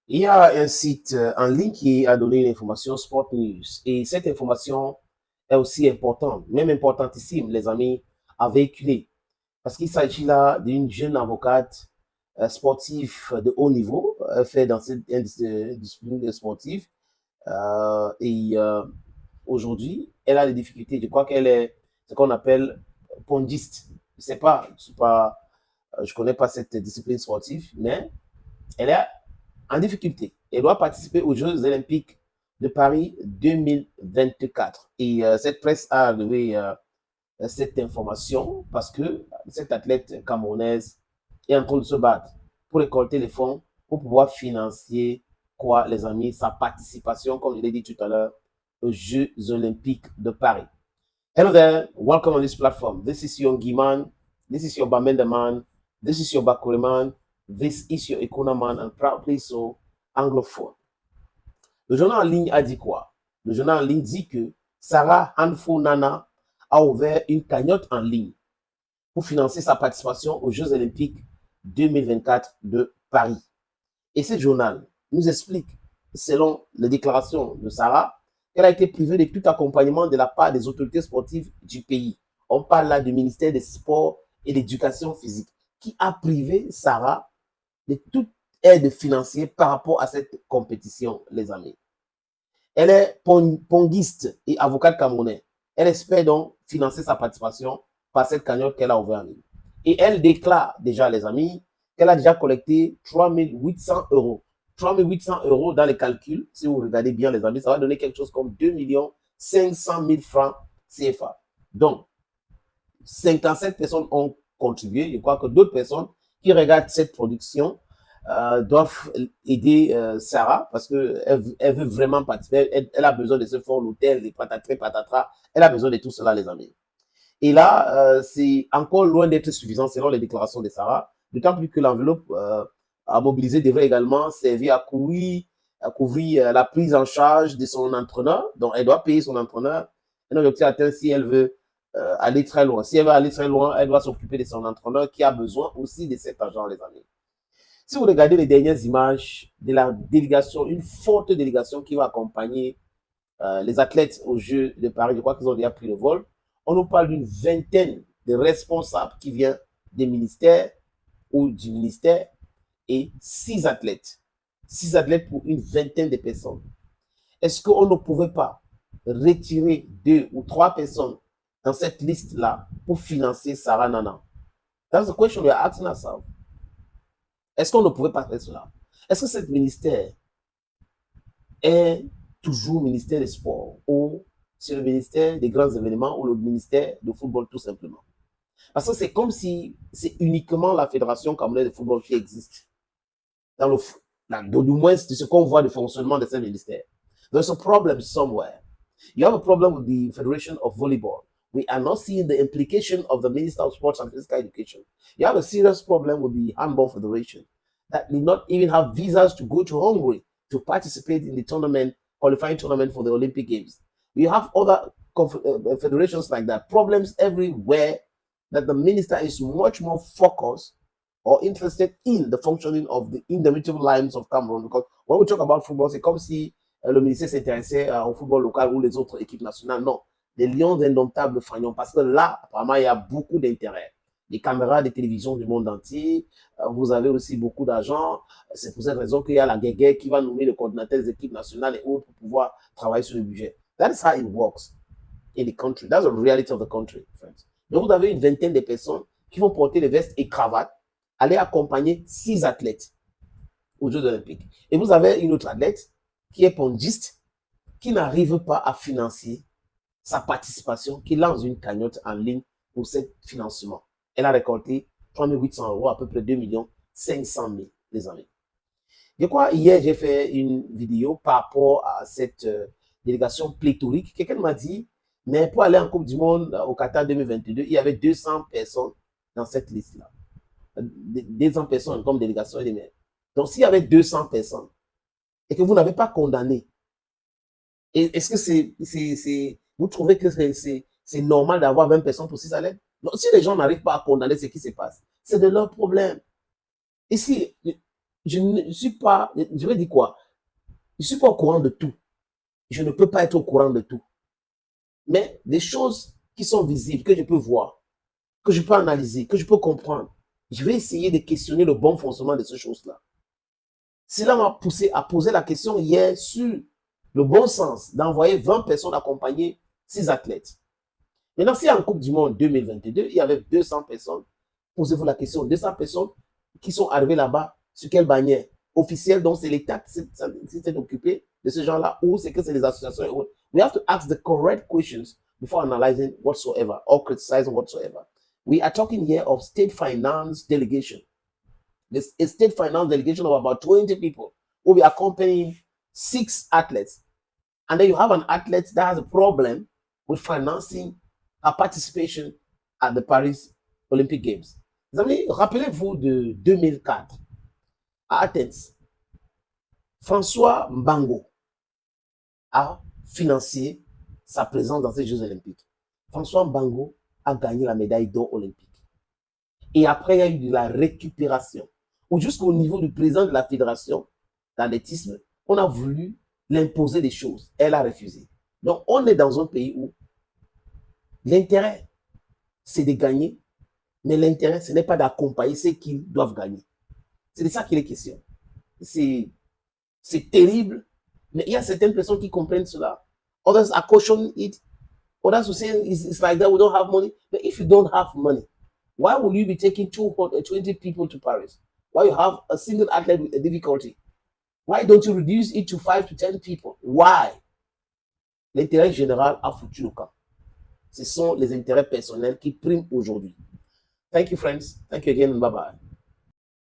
Il y a un site en ligne qui a donné une information Sport News. Et cette information est aussi importante, même importantissime, les amis, à véhiculer. Parce qu'il s'agit là d'une jeune avocate sportive de haut niveau, fait dans cette discipline sportive. Et aujourd'hui, elle a des difficultés. Je crois qu'elle est ce qu'on appelle pongiste. Je connais pas cette discipline sportive, mais elle est en difficulté. Elle doit participer aux Jeux olympiques de Paris 2024. Et cette presse a relevé cette information parce que cette athlète camerounaise est en train de se battre pour récolter les fonds pour pouvoir financer quoi, les amis, sa participation, comme je l'ai dit tout à l'heure, aux Jeux olympiques de Paris. Hello there, welcome on this platform. This is your Giman, this is your Bamenda man, this is your Bakure man, this is your Ikuna man, and proudly so anglophone. Le journal en ligne a dit quoi? Le journal en ligne dit que Sarah Hanfo Nana a ouvert une cagnotte en ligne pour financer sa participation aux Jeux olympiques 2024 de Paris. Et ce journal nous explique, selon les déclarations de Sarah, qu'elle a été privée de tout accompagnement de la part des autorités sportives du pays. On parle là du ministère des Sports et de l'Éducation physique, qui a privé Sarah de toute aide financière par rapport à cette compétition, les amis. Elle est pongiste et avocate camerounaise. Elle espère donc financer sa participation par cette cagnotte qu'elle a ouverte en ligne. Et elle déclare déjà, les amis, qu'elle a déjà collecté 3800 euros. 3800 euros dans les calculs, si vous regardez bien, les amis, ça va donner quelque chose comme 2 500 000 francs CFA. Donc, 57 personnes ont contribué. Je crois que d'autres personnes qui regardent cette production doivent aider Sarah parce qu'elle veut vraiment participer. Elle a besoin de ce fonds, l'hôtel, les patatrés, patatras. Elle a besoin de tout cela, les amis. Et là, c'est encore loin d'être suffisant selon les déclarations de Sarah, d'autant plus que l'enveloppe à mobiliser devrait également servir à couvrir la prise en charge de son entraîneur. Donc, elle doit payer son entraîneur. Un objectif atteint si elle veut aller très loin. Si elle veut aller très loin, elle doit s'occuper de son entraîneur qui a besoin aussi de cet argent, les amis. Si vous regardez les dernières images de la délégation, une forte délégation qui va accompagner les athlètes aux Jeux de Paris, je crois qu'ils ont déjà pris le vol, on nous parle d'une vingtaine de responsables qui viennent des ministères ou du ministère et 6 athlètes. 6 athlètes pour une vingtaine de personnes. Est-ce qu'on ne pouvait pas retirer 2 ou 3 personnes dans cette liste-là pour financer Sarah Nana? That's the question we are asking ourselves. Est-ce qu'on ne pouvait pas faire cela? Est-ce que ce ministère est toujours ministère des sports ou c'est le ministère des grands événements ou le ministère de football tout simplement? Parce que c'est comme si c'est uniquement la fédération camerounaise de football qui existe. Dans du moins, c'est ce qu'on voit du fonctionnement de ce ministère. There's a problem somewhere. You have a problem with the Federation of Volleyball. We are not seeing the implication of the Minister of Sports and Physical Education. You have a serious problem with the Handball Federation that did not even have visas to go to Hungary to participate in the tournament, qualifying tournament for the Olympic Games. You have other federations like that, problems everywhere that the minister is much more focused or interested in the functioning of the indomitable lions of Cameroon. Because when we talk about football, c'est comme si le ministère s'intéressait au football local ou les autres équipes nationales. Non, les lions indomptables Fagnon, parce que là, apparemment, il y a beaucoup d'intérêt. Les caméras de télévision du monde entier, vous avez aussi beaucoup d'argent. C'est pour cette raison qu'il y a la guéguerre qui va nommer le coordinateur des équipes nationales et autres pour pouvoir travailler sur le budget. That is how it works in the country. That's the reality of the country, friends. Donc, vous avez une vingtaine de personnes qui vont porter les vestes et cravates, aller accompagner 6 athlètes aux Jeux olympiques. Et vous avez une autre athlète qui est pongiste, qui n'arrive pas à financer sa participation, qui lance une cagnotte en ligne pour ce financement. Elle a récolté 3 800 euros, à peu près 2 500 000, les amis. Je crois, hier, j'ai fait une vidéo par rapport à cette délégation pléthorique. Quelqu'un m'a dit, mais pour aller en Coupe du Monde au Qatar 2022, il y avait 200 personnes dans cette liste-là. 200 personnes comme délégation et des maires. Donc, s'il y avait 200 personnes et que vous n'avez pas condamné, est-ce que vous trouvez que c'est normal d'avoir 20 personnes pour 6 athlètes? Donc, si les gens n'arrivent pas à condamner ce qui se passe, c'est de leur problème. Ici, je ne suis pas, je vais dire quoi? Je ne suis pas au courant de tout. Je ne peux pas être au courant de tout. Mais des choses qui sont visibles, que je peux voir, que je peux analyser, que je peux comprendre, je vais essayer de questionner le bon fonctionnement de ces choses-là. Cela m'a poussé à poser la question hier sur le bon sens d'envoyer 20 personnes accompagner 6 athlètes. Maintenant, si en Coupe du Monde 2022, il y avait 200 personnes, posez-vous la question, 200 personnes qui sont arrivées là-bas, sur quelle bannière officielle, donc c'est l'État qui s'est occupé de ce genre-là, ou c'est que c'est les associations. We have to ask the correct questions before analyzing whatsoever or criticizing whatsoever. We are talking here of state finance delegation. There's a state finance delegation of about 20 people who will be accompanying 6 athletes. And then you have an athlete that has a problem with financing a participation at the Paris Olympic Games. Les amis, rappelez-vous de 2004 à Athènes. François Mbango a financé sa présence dans ces Jeux Olympiques. François Mbango a gagné la médaille d'or olympique. Et après, il y a eu de la récupération. Ou jusqu'au niveau du président de la fédération d'athlétisme, on a voulu l'imposer des choses. Elle a refusé. Donc, on est dans un pays où l'intérêt, c'est de gagner, mais l'intérêt, ce n'est pas d'accompagner ceux qui doivent gagner. C'est de ça qu'il est question. C'est terrible, mais il y a certaines personnes qui comprennent cela. Others are cautioning it. Others will say it's like that, we don't have money. But if you don't have money, why will you be taking 220 people to Paris? Why you have a single athlete with a difficulty? Why don't you reduce it to 5 to 10 people? Why? L'intérêt général a foutu le camp. Ce sont les intérêts personnels qui priment aujourd'hui. Thank you, friends. Thank you again, and bye-bye.